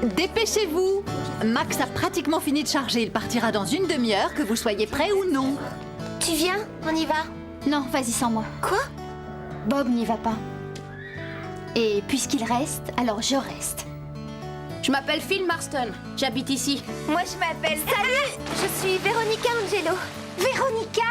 Dépêchez-vous. Max a pratiquement fini de charger. Il partira dans une demi-heure, que vous soyez prêts ou non. Tu viens? On y va? Non, vas-y sans moi. Quoi? Bob n'y va pas. Et puisqu'il reste, alors je reste. Je m'appelle Phil Marston. J'habite ici. Moi, je m'appelle... Salut! Je suis Véronica Angelo. Véronica!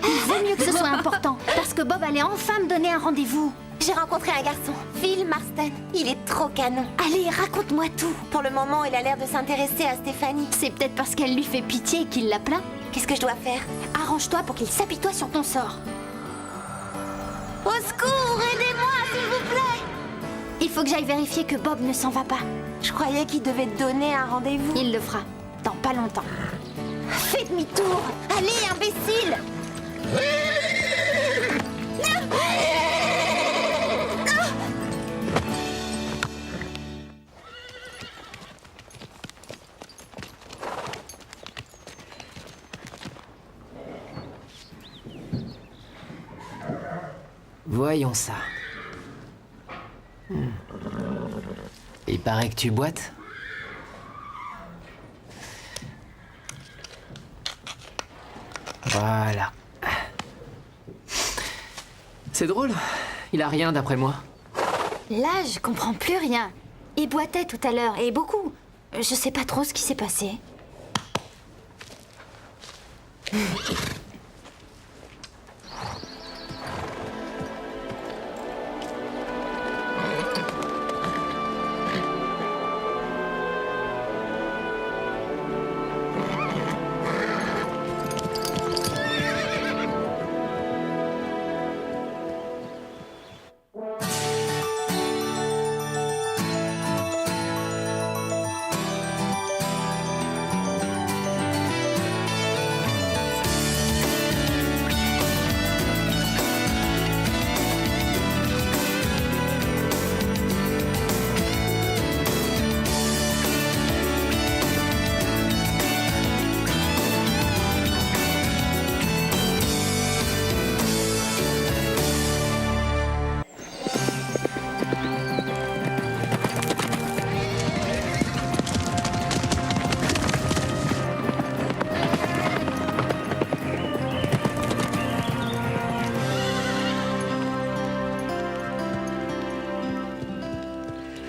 Il vaut mieux que ce soit important, parce que Bob allait enfin me donner un rendez-vous. J'ai rencontré un garçon, Phil Marston. Il est trop canon. Allez, raconte-moi tout. Pour le moment, il a l'air de s'intéresser à Stéphanie. C'est peut-être parce qu'elle lui fait pitié qu'il la plaint. Qu'est-ce que je dois faire? Arrange-toi pour qu'il s'apitoie sur ton sort. Au secours, aidez-moi, s'il vous plaît! Il faut que j'aille vérifier que Bob ne s'en va pas. Je croyais qu'il devait te donner un rendez-vous. Il le fera, dans pas longtemps. Fais demi-tour! Allez, imbécile! Voyons ça. Il paraît que tu boites. Voilà. C'est drôle. Il a rien d'après moi. Là, je comprends plus rien. Il boitait tout à l'heure, et beaucoup. Je sais pas trop ce qui s'est passé.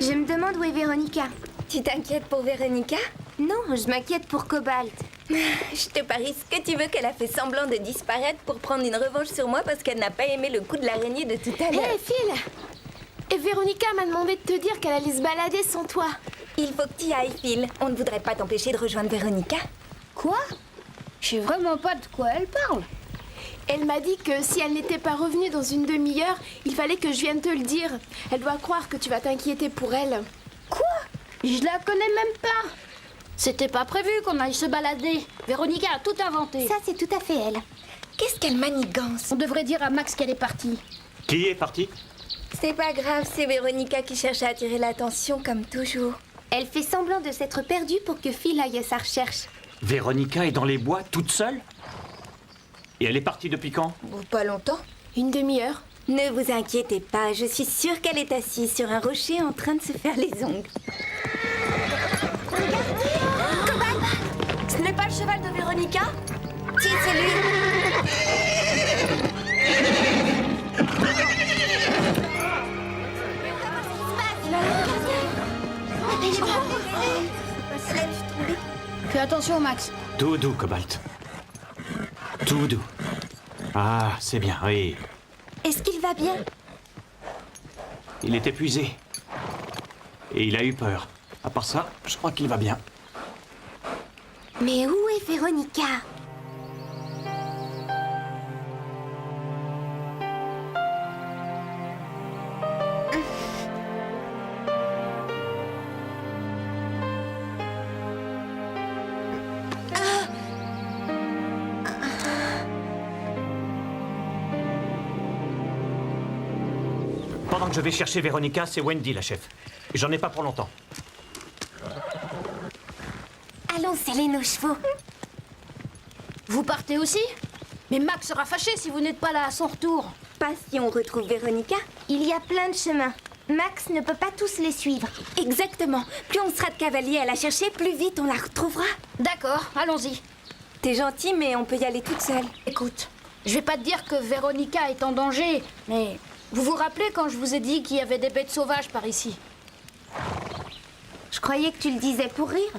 Je me demande où est Véronica. Tu t'inquiètes pour Véronica? Non, je m'inquiète pour Cobalt. Je te parie ce que tu veux qu'elle a fait semblant de disparaître pour prendre une revanche sur moi parce qu'elle n'a pas aimé le coup de l'araignée de tout à Hé, l'heure. Phil! Et Véronica m'a demandé de te dire qu'elle allait se balader sans toi. Il faut que tu y ailles, Phil. On ne voudrait pas t'empêcher de rejoindre Véronica. Quoi? Je sais vraiment pas de quoi elle parle. Elle m'a dit que si elle n'était pas revenue dans une demi-heure, il fallait que je vienne te le dire. Elle doit croire que tu vas t'inquiéter pour elle. Quoi? Je la connais même pas. C'était pas prévu qu'on aille se balader. Véronica a tout inventé. Ça, c'est tout à fait elle. Qu'est-ce qu'elle manigance? On devrait dire à Max qu'elle est partie. Qui est parti? C'est pas grave, c'est Véronica qui cherche à attirer l'attention comme toujours. Elle fait semblant de s'être perdue pour que Phil aille à sa recherche. Véronica est dans les bois toute seule? Et elle est partie depuis quand? Bon, pas longtemps. Une demi-heure. Ne vous inquiétez pas, je suis sûre qu'elle est assise sur un rocher en train de se faire les ongles. Ce n'est pas le cheval de Véronica? Si, c'est lui. Fais attention, Max. Tout doux, Cobalt. Tout doux. Ah, c'est bien, oui. Est-ce qu'il va bien? Il est épuisé. Et il a eu peur. À part ça, je crois qu'il va bien. Mais où est Véronica? Pendant que je vais chercher Véronica, c'est Wendy, la chef. Et j'en ai pas pour longtemps. Allons sceller nos chevaux. Vous partez aussi? Mais Max sera fâché si vous n'êtes pas là à son retour. Pas si on retrouve Véronica. Il y a plein de chemins. Max ne peut pas tous les suivre. Exactement. Plus on sera de cavaliers à la chercher, plus vite on la retrouvera. D'accord, allons-y. T'es gentil, mais on peut y aller toute seule. Écoute, je vais pas te dire que Véronica est en danger, mais vous vous rappelez quand je vous ai dit qu'il y avait des bêtes sauvages par ici? Je croyais que tu le disais pour rire.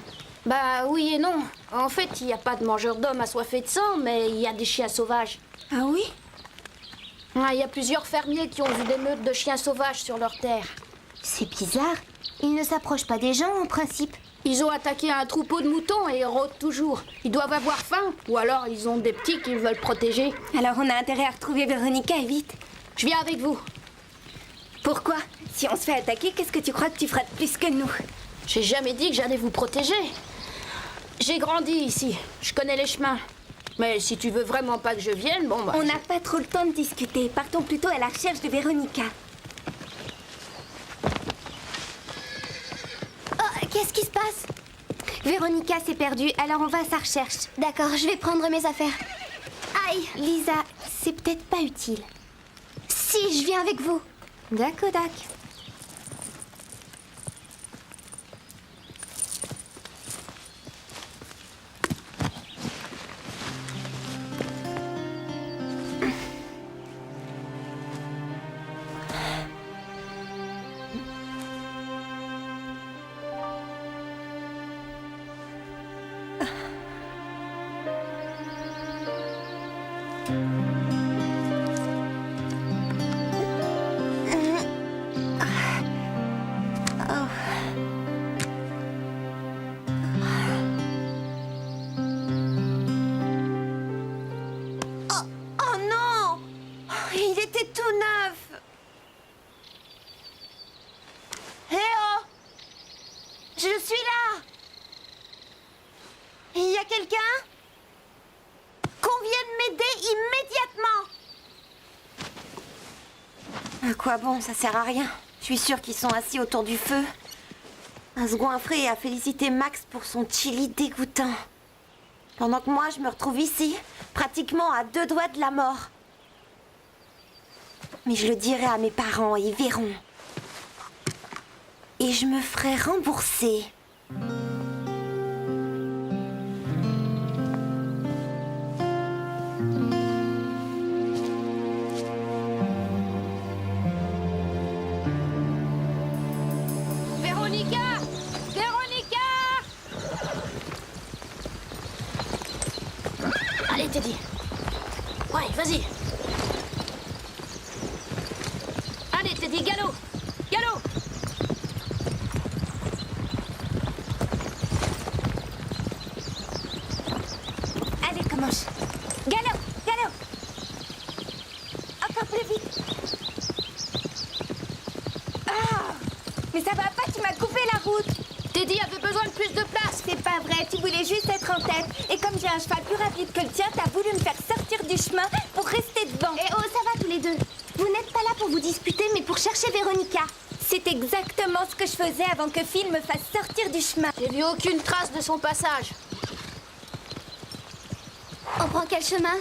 Bah oui et non. En fait, il n'y a pas de mangeurs d'hommes assoiffés de sang, mais il y a des chiens sauvages. Ah oui? Ah, il y a plusieurs fermiers qui ont vu des meutes de chiens sauvages sur leur terre. C'est bizarre. Ils ne s'approchent pas des gens en principe. Ils ont attaqué un troupeau de moutons et rôdent toujours. Ils doivent avoir faim, ou alors ils ont des petits qu'ils veulent protéger. Alors on a intérêt à retrouver Véronica et vite. Je viens avec vous. Pourquoi? Si on se fait attaquer, qu'est-ce que tu crois que tu feras de plus que nous? J'ai jamais dit que j'allais vous protéger. J'ai grandi ici, je connais les chemins. Mais si tu veux vraiment pas que je vienne, bon bah... On n'a pas trop le temps de discuter. Partons plutôt à la recherche de Véronica. Oh, qu'est-ce qui se passe? Véronica s'est perdue, alors on va à sa recherche. D'accord, je vais prendre mes affaires. Aïe, Lisa, c'est peut-être pas utile. Si, je viens avec vous. D'accord, d'accord. Oh non! Il était tout neuf! Hé oh! Je suis là! Il y a quelqu'un? Qu'on vienne m'aider immédiatement! À quoi bon? Ça sert à rien. Je suis sûre qu'ils sont assis autour du feu, à se goinfrer et à féliciter Max pour son chili dégoûtant. Pendant que moi, je me retrouve ici, pratiquement à 2 doigts de la mort. Mais je le dirai à mes parents et ils verront. Et je me ferai rembourser. Véronica! Véronica! Allez, Teddy. Ouais, vas-y. Allez, Teddy, galop! Galop! Allez, commence. Galop! Galop! Encore plus vite. Ah! Mais ça va pas, tu m'as coupé la route. Teddy avait besoin de plus de place. C'est pas vrai, tu voulais juste être en tête. Et comme j'ai un cheval plus rapide que le tien, t'as voulu me faire sortir du chemin pour rester devant. Eh oh, ça va tous les deux. Vous n'êtes pas là pour vous disputer, mais pour chercher Véronica. C'est exactement ce que je faisais avant que Phil me fasse sortir du chemin. J'ai vu aucune trace de son passage. On prend quel chemin?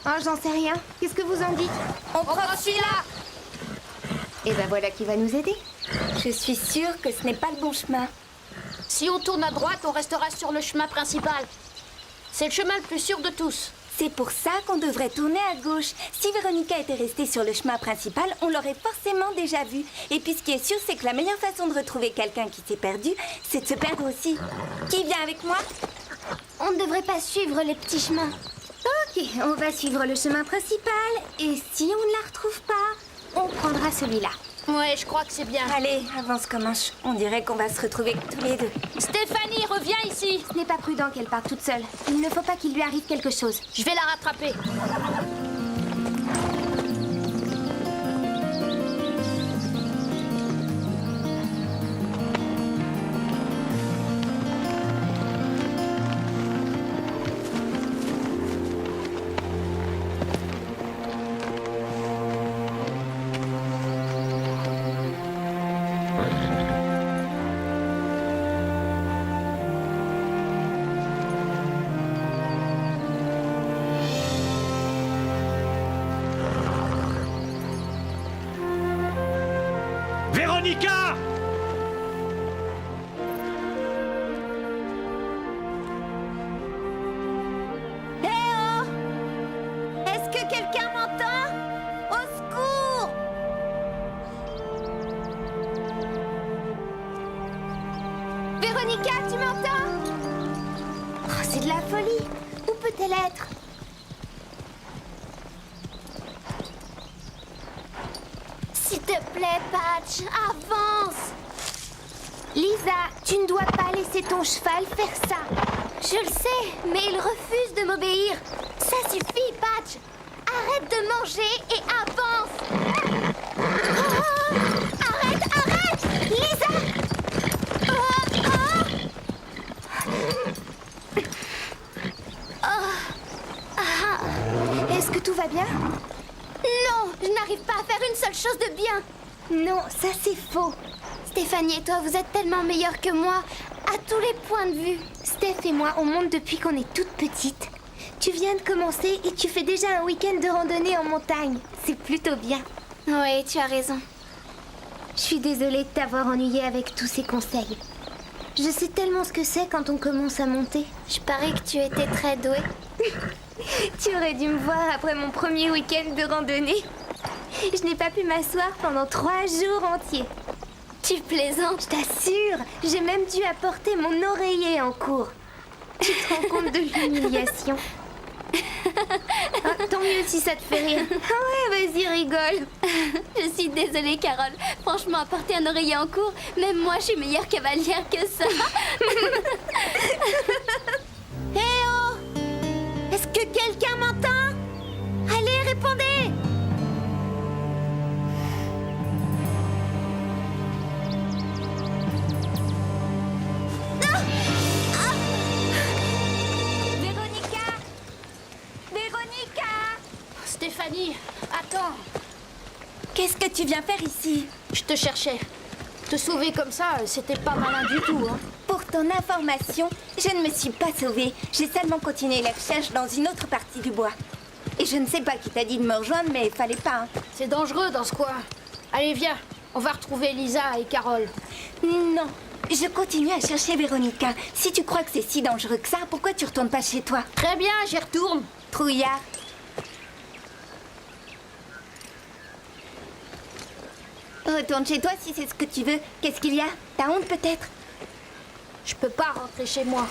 Oh, j'en sais rien. Qu'est-ce que vous en dites? On prend celui-là. Et ben voilà qui va nous aider. Je suis sûre que ce n'est pas le bon chemin. Si on tourne à droite, on restera sur le chemin principal. C'est le chemin le plus sûr de tous. C'est pour ça qu'on devrait tourner à gauche. Si Véronica était restée sur le chemin principal, on l'aurait forcément déjà vue. Et puis ce qui est sûr, c'est que la meilleure façon de retrouver quelqu'un qui s'est perdu, c'est de se perdre aussi. Qui vient avec moi? On ne devrait pas suivre les petits chemins. Ok, on va suivre le chemin principal. Et si on ne la retrouve pas, on prendra celui-là. Ouais, je crois que c'est bien. Allez, avance Comanche. On dirait qu'on va se retrouver tous les deux. Stéphanie, reviens ici. Ce n'est pas prudent qu'elle parte toute seule. Il ne faut pas qu'il lui arrive quelque chose. Je vais la rattraper. Véronica! Est-ce que quelqu'un m'entend? Au secours! Véronica, tu m'entends? Oh, c'est de la folie. Où peut-elle être? S'il te plaît, Patch, avance! Lisa, tu ne dois pas laisser ton cheval faire ça. Je le sais, mais il refuse de m'obéir. Ça suffit, Patch. Arrête de manger et avance. Oh, arrête! Lisa! Est-ce que tout va bien? Non, je n'arrive pas à faire une seule chose de bien. Non, ça c'est faux. Stéphanie et toi, vous êtes tellement meilleurs que moi, à tous les points de vue. Steph et moi, on monte depuis qu'on est toutes petites. Tu viens de commencer et tu fais déjà un week-end de randonnée en montagne. C'est plutôt bien. Oui, tu as raison. Je suis désolée de t'avoir ennuyée avec tous ces conseils. Je sais tellement ce que c'est quand on commence à monter. Je parie que tu étais très douée. Tu aurais dû me voir après mon premier week-end de randonnée. Je n'ai pas pu m'asseoir pendant 3 jours entiers. Tu plaisantes? Je t'assure, j'ai même dû apporter mon oreiller en cours. Tu te rends compte de l'humiliation? Ah, tant mieux si ça te fait rire. Ah ouais, vas-y, rigole. Je suis désolée, Carole. Franchement, apporter un oreiller en cours, même moi, je suis meilleure cavalière que ça. Hé oh! Est-ce que quelqu'un m'entend? Allez, répondez! Véronica! Stéphanie, attends. Qu'est-ce que tu viens faire ici? Je te cherchais. Te sauver comme ça, c'était pas malin du tout, hein. Pour ton information, je ne me suis pas sauvée. J'ai seulement continué les recherches dans une autre partie du bois. Et je ne sais pas qui t'a dit de me rejoindre, mais il fallait pas. Hein. C'est dangereux dans ce coin. Allez, viens. On va retrouver Lisa et Carole. Non, je continue à chercher Véronica. Si tu crois que c'est si dangereux que ça, pourquoi tu retournes pas chez toi? Très bien, j'y retourne. Trouillard. Retourne chez toi si c'est ce que tu veux. Qu'est-ce qu'il y a? T'as honte peut-être? Je peux pas rentrer chez moi.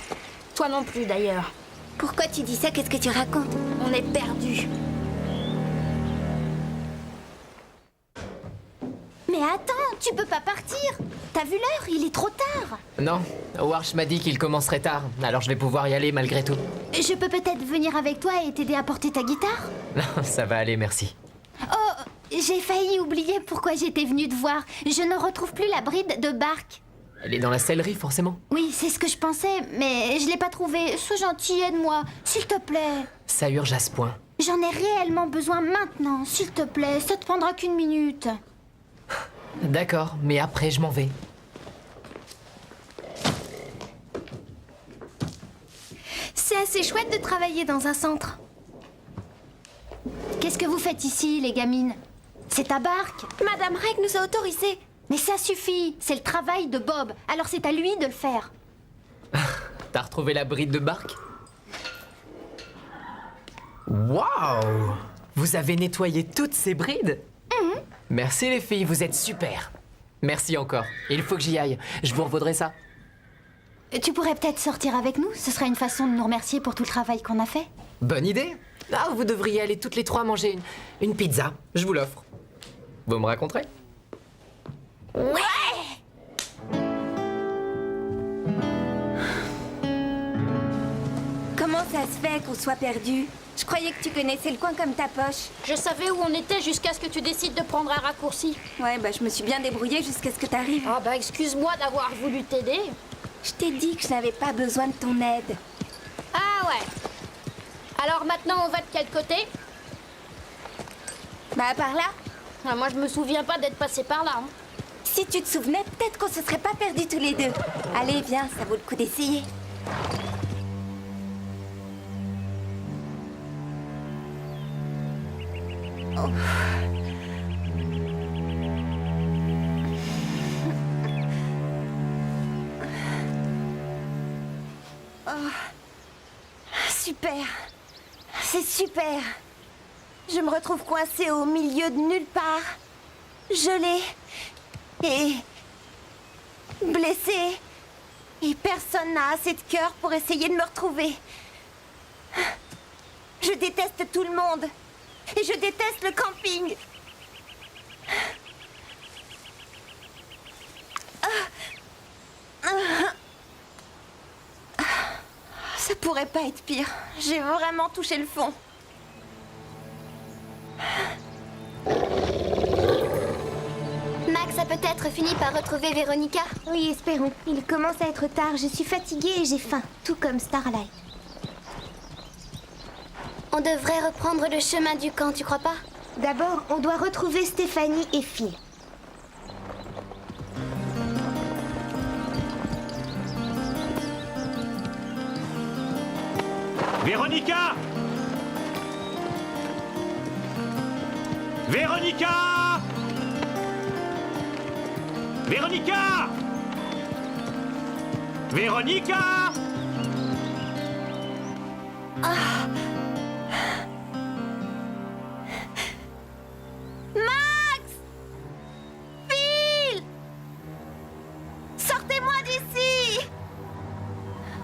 Toi non plus, d'ailleurs. Pourquoi tu dis ça? Qu'est-ce que tu racontes? On est perdus. Mais attends, tu peux pas partir. T'as vu l'heure? Il est trop tard. Non, Warsh m'a dit qu'il commencerait tard, alors je vais pouvoir y aller malgré tout. Je peux peut-être venir avec toi et t'aider à porter ta guitare? Non, ça va aller, merci. Oh, j'ai failli oublier pourquoi j'étais venue te voir. Je ne retrouve plus la bride de Bark. Elle est dans la sellerie, forcément. Oui, c'est ce que je pensais, mais je l'ai pas trouvée. Sois gentil, aide-moi, s'il te plaît. Ça urge à ce point. J'en ai réellement besoin maintenant, s'il te plaît. Ça te prendra qu'une minute. D'accord, mais après je m'en vais. C'est assez chouette de travailler dans un centre. Qu'est-ce que vous faites ici, les gamines? C'est ta barque. Madame Reg nous a autorisés. Mais ça suffit, c'est le travail de Bob, alors c'est à lui de le faire. T'as retrouvé la bride de Bark? Waouh! Vous avez nettoyé toutes ces brides? Merci les filles, vous êtes super. Merci encore. Il faut que j'y aille. Je vous revaudrai ça. Tu pourrais peut-être sortir avec nous, ce serait une façon de nous remercier pour tout le travail qu'on a fait. Bonne idée. Ah, vous devriez aller toutes les trois manger une pizza. Je vous l'offre. Vous me raconterez? Comment ça se fait qu'on soit perdu? Je croyais que tu connaissais le coin comme ta poche. Je savais où on était jusqu'à ce que tu décides de prendre un raccourci. Ouais, bah je me suis bien débrouillée jusqu'à ce que t'arrives. Ah bah excuse-moi d'avoir voulu t'aider. Je t'ai dit que je n'avais pas besoin de ton aide. Ah ouais. Alors maintenant on va de quel côté? Bah par là. Ah, moi je me souviens pas d'être passé par là. Hein. Si tu te souvenais, peut-être qu'on se serait pas perdus tous les deux. Allez, viens, ça vaut le coup d'essayer. Super. C'est super. Je me retrouve coincée au milieu de nulle part. Gelée. Et... blessée. Et personne n'a assez de cœur pour essayer de me retrouver. Je déteste tout le monde. Et je déteste le camping. Ça pourrait pas être pire. J'ai vraiment touché le fond. Max a peut-être fini par retrouver Véronica. Oui, espérons. Il commence à être tard, je suis fatiguée et j'ai faim, tout comme Starlight. On devrait reprendre le chemin du camp, tu crois pas? D'abord, on doit retrouver Stéphanie et Phil. Véronica! Véronica! Véronica! Véronica! Max! Phil! Sortez-moi d'ici!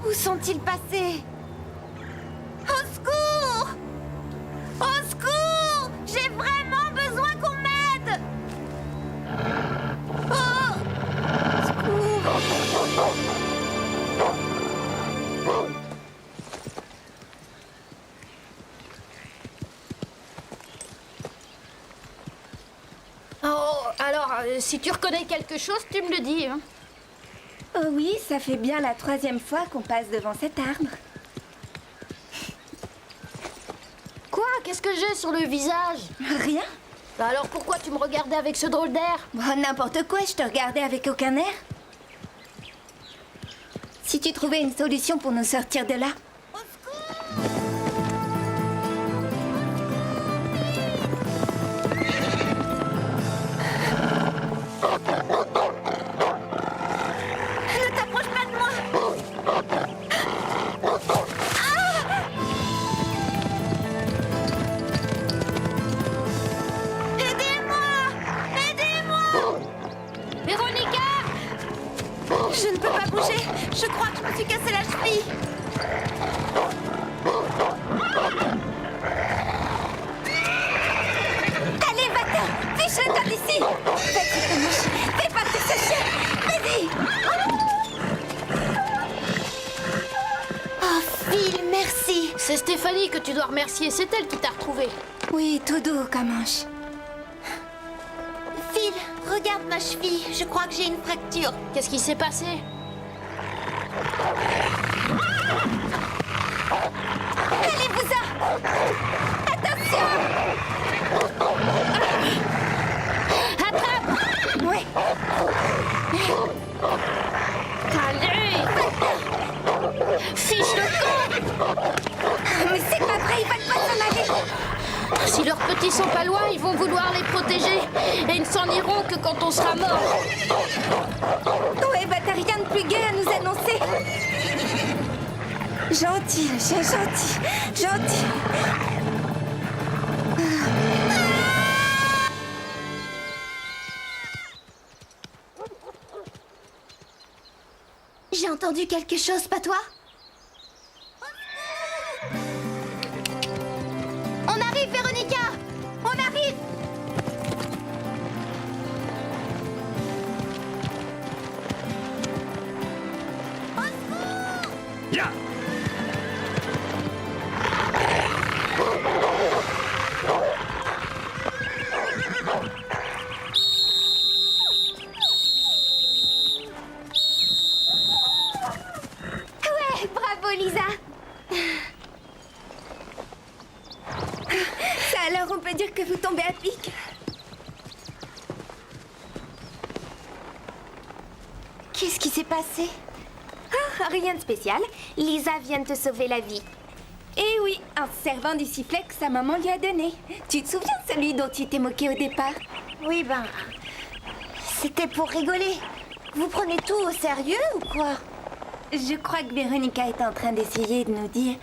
Où sont-ils passés? Au secours! Au secours! J'ai vraiment besoin qu'on m'aide! Oh! Au secours! Oh, alors, si tu reconnais quelque chose, tu me le dis. Hein. Oh oui, ça fait bien la 3e fois qu'on passe devant cet arbre. Quoi? Qu'est-ce que j'ai sur le visage? Rien? Bah alors pourquoi tu me regardais avec ce drôle d'air? Oh, n'importe quoi, je te regardais avec aucun air. Si tu trouvais une solution pour nous sortir de là. Ne t'approche pas de moi! Aidez-moi! Aidez-moi! Véronica! Je ne peux pas bouger. Je crois que je me suis cassé la cheville. Allez, va-t'en! Fiche-le comme ici! Vas-y, Tanouche! Fais partir ce chien! Vas-y! Oh, Phil, merci. C'est Stéphanie que tu dois remercier, c'est elle qui t'a retrouvé. Oui, tout doux comme ange. Phil, regarde ma cheville. Je crois que j'ai une fracture. Qu'est-ce qui s'est passé? Allez-vous-en! Attention! Attrape! Ouais! Allez! Fiche le camp! Mais c'est pas vrai, ils veulent pas s'en aller! Si leurs petits sont pas loin, ils vont vouloir les protéger. Et ils ne s'en iront que quand on sera mort. Ouais, bah t'as rien de plus gai à nous annoncer! Gentil, le chien, gentil! Gentil! J'ai entendu quelque chose, pas toi? On arrive, Véronica! On arrive! Ya! Ouais, bravo Lisa! Ça alors, on peut dire que vous tombez à pic? Qu'est-ce qui s'est passé? Ah, rien de spécial. Lisa vient de te sauver la vie. Eh oui, en se servant du sifflet que sa maman lui a donné. Tu te souviens de celui dont tu t'es moqué au départ? Oui, ben... c'était pour rigoler. Vous prenez tout au sérieux ou quoi? Je crois que Véronica est en train d'essayer de nous dire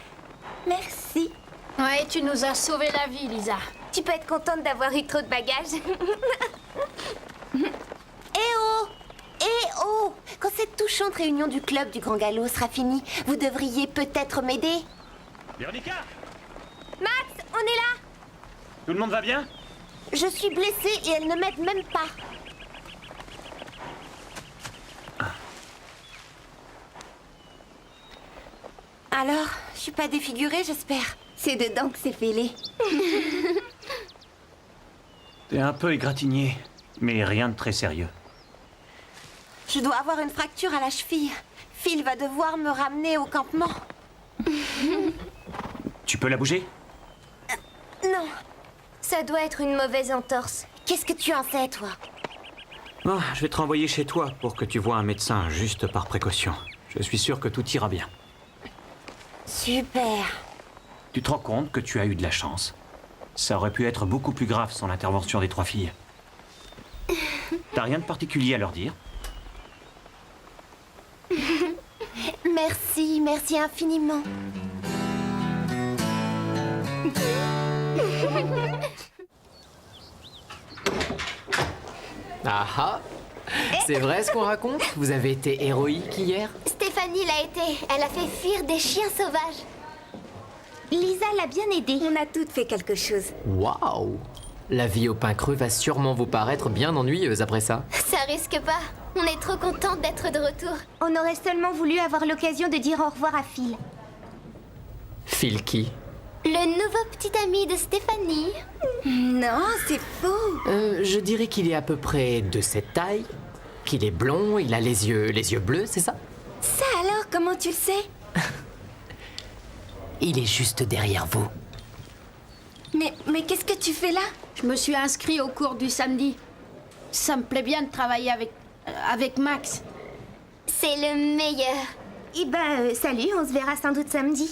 merci. Ouais, tu nous as sauvé la vie, Lisa. Tu peux être contente d'avoir eu trop de bagages. Eh oh! Eh oh! Quand cette touchante réunion du club du Grand Galop sera finie, vous devriez peut-être m'aider. Véronica, Max, on est là! tout le monde va bien? Je suis blessée et elle ne m'aide même pas. Alors, je suis pas défigurée, j'espère. C'est dedans que c'est fêlé. T'es un peu égratigné, mais rien de très sérieux. Je dois avoir une fracture à la cheville. Phil va devoir me ramener au campement. Tu peux la bouger? Non. Ça doit être une mauvaise entorse. Qu'est-ce que tu en sais, toi? Bon, je vais te renvoyer chez toi pour que tu vois un médecin, juste par précaution. Je suis sûr que tout ira bien. Super. Tu te rends compte que tu as eu de la chance? Ça aurait pu être beaucoup plus grave sans l'intervention des 3 filles. T'as rien de particulier à leur dire? Merci, merci infiniment. Ah ah. C'est vrai ce qu'on raconte? Vous avez été héroïque hier? Stéphanie l'a été. Elle a fait fuir des chiens sauvages. Lisa l'a bien aidée. On a toutes fait quelque chose. Waouh! La vie au pain creux va sûrement vous paraître bien ennuyeuse après ça. Ça risque pas. On est trop contente d'être de retour. On aurait seulement voulu avoir l'occasion de dire au revoir à Phil. Phil qui? Le nouveau petit ami de Stéphanie. Non, c'est faux. Je dirais qu'il est à peu près de cette taille, qu'il est blond, il a les yeux bleus, c'est ça? Ça alors, comment tu le sais? Il est juste derrière vous. Mais qu'est-ce que tu fais là? Je me suis inscrit au cours du samedi. Ça me plaît bien de travailler avec Max. C'est le meilleur. Eh ben, salut, on se verra sans doute samedi.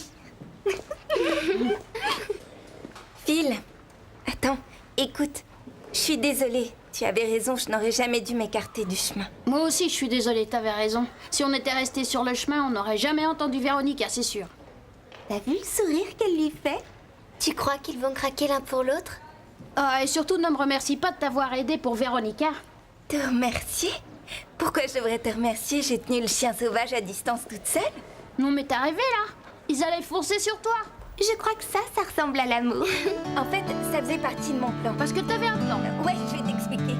Phil, attends, écoute, je suis désolée. Tu avais raison, je n'aurais jamais dû m'écarter du chemin. Moi aussi, je suis désolée, t'avais raison. Si on était resté sur le chemin, on n'aurait jamais entendu Véronica, c'est sûr. T'as vu le sourire qu'elle lui fait? Tu crois qu'ils vont craquer l'un pour l'autre? Ah, et surtout, ne me remercie pas de t'avoir aidé pour Véronica. Te remercier? Pourquoi je devrais te remercier? J'ai tenu le chien sauvage à distance toute seule. Non mais t'as rêvé, là. Ils allaient foncer sur toi. Je crois que ça ressemble à l'amour. En fait, ça faisait partie de mon plan. Parce que t'avais un plan. Ouais, je vais t'expliquer.